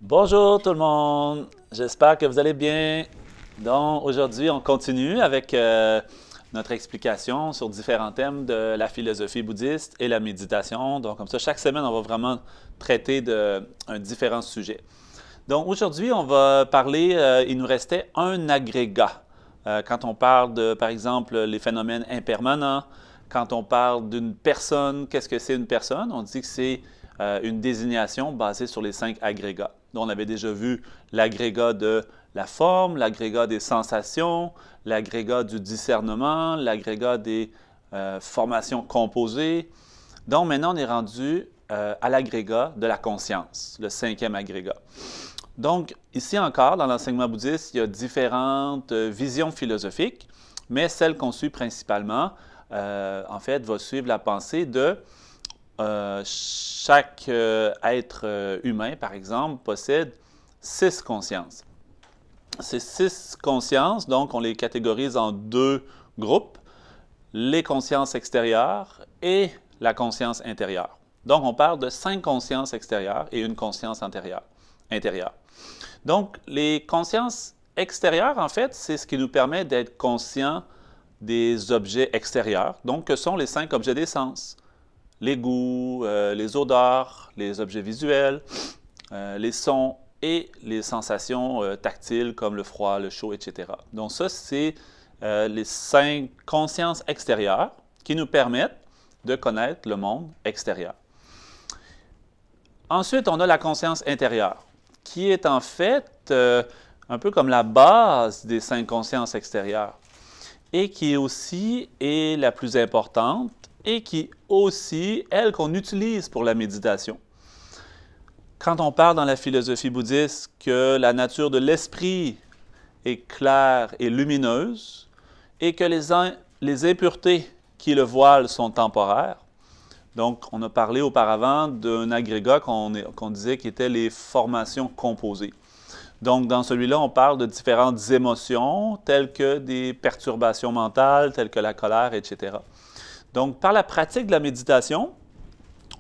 Bonjour tout le monde, j'espère que vous allez bien. Donc aujourd'hui, on continue avec notre explication sur différents thèmes de la philosophie bouddhiste et la méditation. Donc comme ça, chaque semaine, on va vraiment traiter d'un différent sujet. Donc aujourd'hui, on va parler, il nous restait un agrégat. Quand on parle de, par exemple, les phénomènes impermanents, quand on parle d'une personne, qu'est-ce que c'est une personne? On dit que c'est une désignation basée sur les 5 agrégats. Donc, on avait déjà vu l'agrégat de la forme, l'agrégat des sensations, l'agrégat du discernement, l'agrégat des formations composées. Donc, maintenant, on est rendu à l'agrégat de la conscience, le 5e agrégat. Donc, ici encore, dans l'enseignement bouddhiste, il y a différentes visions philosophiques, mais celle qu'on suit principalement, en fait, va suivre la pensée de chaque être humain, par exemple, possède 6 consciences. Ces 6 consciences, donc, on les catégorise en 2 groupes, les consciences extérieures et la conscience intérieure. Donc, on parle de 5 consciences extérieures et une conscience intérieure. Donc, les consciences extérieures, en fait, c'est ce qui nous permet d'être conscients des objets extérieurs, donc que sont les 5 objets des sens. Les goûts, les odeurs, les objets visuels, les sons et les sensations tactiles comme le froid, le chaud, etc. Donc ça, c'est les 5 consciences extérieures qui nous permettent de connaître le monde extérieur. Ensuite, on a la conscience intérieure, qui est en fait un peu comme la base des 5 consciences extérieures et qui aussi est la plus importante et qui aussi, elle, qu'on utilise pour la méditation. Quand on parle dans la philosophie bouddhiste que la nature de l'esprit est claire et lumineuse et que les impuretés qui le voilent sont temporaires, donc on a parlé auparavant d'un agrégat qu'on disait qui était les formations composées. Donc, dans celui-là, on parle de différentes émotions, telles que des perturbations mentales, telles que la colère, etc. Donc, par la pratique de la méditation,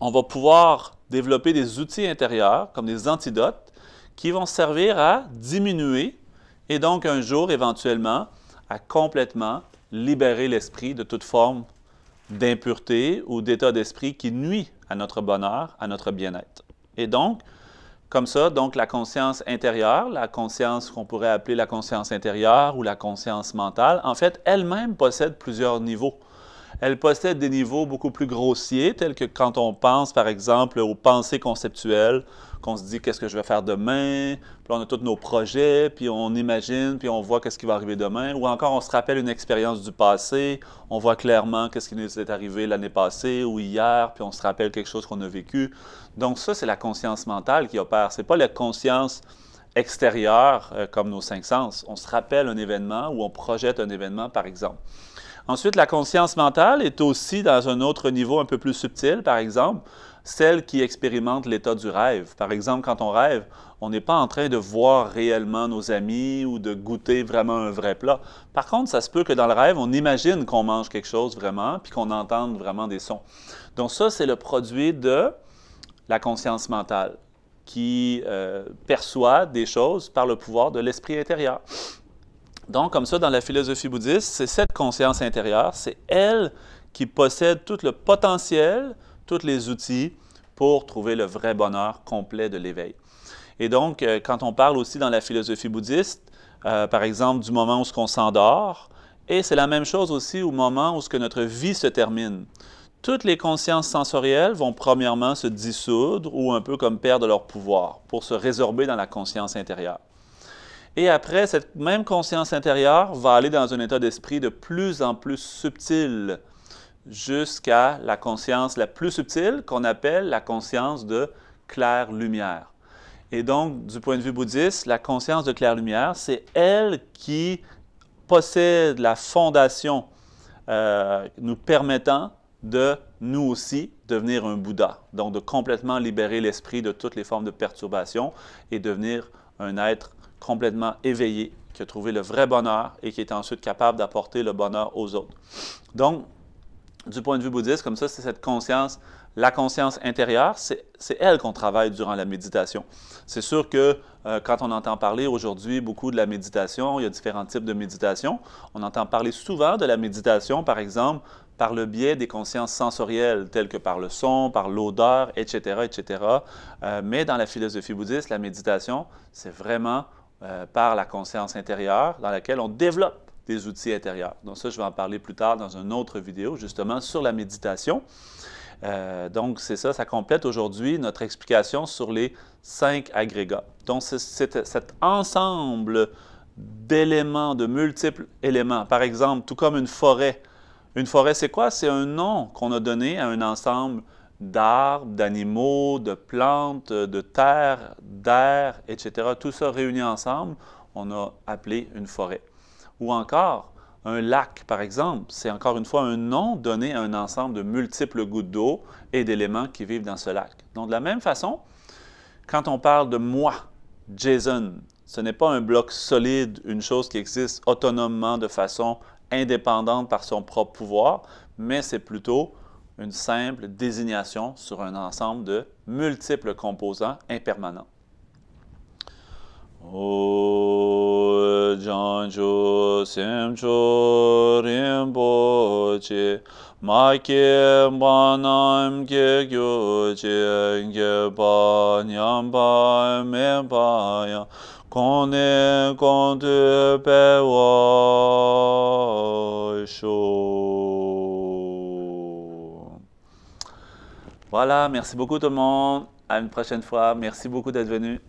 on va pouvoir développer des outils intérieurs, comme des antidotes, qui vont servir à diminuer et donc un jour, éventuellement, à complètement libérer l'esprit de toute forme d'impureté ou d'état d'esprit qui nuit à notre bonheur, à notre bien-être. Et donc, comme ça, donc la conscience intérieure, la conscience qu'on pourrait appeler la conscience intérieure ou la conscience mentale, en fait, elle-même possède plusieurs niveaux. Elle possède des niveaux beaucoup plus grossiers, tels que quand on pense, par exemple, aux pensées conceptuelles, qu'on se dit qu'est-ce que je vais faire demain, puis on a tous nos projets, puis on imagine, puis on voit qu'est-ce qui va arriver demain, ou encore on se rappelle une expérience du passé, on voit clairement qu'est-ce qui nous est arrivé l'année passée ou hier, puis on se rappelle quelque chose qu'on a vécu. Donc ça, c'est la conscience mentale qui opère. Ce n'est pas la conscience extérieure comme nos 5 sens. On se rappelle un événement ou on projette un événement, par exemple. Ensuite, la conscience mentale est aussi dans un autre niveau un peu plus subtil, par exemple, celle qui expérimente l'état du rêve. Par exemple, quand on rêve, on n'est pas en train de voir réellement nos amis ou de goûter vraiment un vrai plat. Par contre, ça se peut que dans le rêve, on imagine qu'on mange quelque chose vraiment, puis qu'on entende vraiment des sons. Donc ça, c'est le produit de la conscience mentale qui perçoit des choses par le pouvoir de l'esprit intérieur. Donc, comme ça, dans la philosophie bouddhiste, c'est cette conscience intérieure, c'est elle qui possède tout le potentiel, tous les outils pour trouver le vrai bonheur complet de l'éveil. Et donc, quand on parle aussi dans la philosophie bouddhiste, par exemple, du moment où on s'endort, et c'est la même chose aussi au moment où notre vie se termine. Toutes les consciences sensorielles vont premièrement se dissoudre ou un peu comme perdre leur pouvoir pour se résorber dans la conscience intérieure. Et après, cette même conscience intérieure va aller dans un état d'esprit de plus en plus subtil jusqu'à la conscience la plus subtile qu'on appelle la conscience de claire-lumière. Et donc, du point de vue bouddhiste, la conscience de claire-lumière, c'est elle qui possède la fondation nous permettant de, nous aussi, devenir un Bouddha. Donc, de complètement libérer l'esprit de toutes les formes de perturbation et devenir un être complètement éveillé, qui a trouvé le vrai bonheur et qui est ensuite capable d'apporter le bonheur aux autres. Donc, du point de vue bouddhiste, comme ça, c'est cette conscience la conscience intérieure, c'est elle qu'on travaille durant la méditation. C'est sûr que quand on entend parler aujourd'hui beaucoup de la méditation, il y a différents types de méditation. On entend parler souvent de la méditation, par exemple, par le biais des consciences sensorielles, telles que par le son, par l'odeur, etc., etc. Mais dans la philosophie bouddhiste, la méditation, c'est vraiment par la conscience intérieure dans laquelle on développe des outils intérieurs. Donc ça, je vais en parler plus tard dans une autre vidéo, justement, sur la méditation. Donc, c'est ça, ça complète aujourd'hui notre explication sur les 5 agrégats. Donc, c'est cet ensemble d'éléments, de multiples éléments. Par exemple, tout comme une forêt. Une forêt, c'est quoi? C'est un nom qu'on a donné à un ensemble d'arbres, d'animaux, de plantes, de terre, d'air, etc. Tout ça réuni ensemble, on a appelé une forêt. Ou encore, un lac, par exemple, c'est encore une fois un nom donné à un ensemble de multiples gouttes d'eau et d'éléments qui vivent dans ce lac. Donc, de la même façon, quand on parle de moi, Jason, ce n'est pas un bloc solide, une chose qui existe autonomement de façon indépendante par son propre pouvoir, mais c'est plutôt une simple désignation sur un ensemble de multiples composants impermanents. O Janjo Semcho Rinpoche Make Banam Ke Gyoche Ge Ba Nyamba Me Ba Ya Kone Konde Pe Wa Sho. Voilà, merci beaucoup tout le monde. À une prochaine fois. Merci beaucoup d'être venu.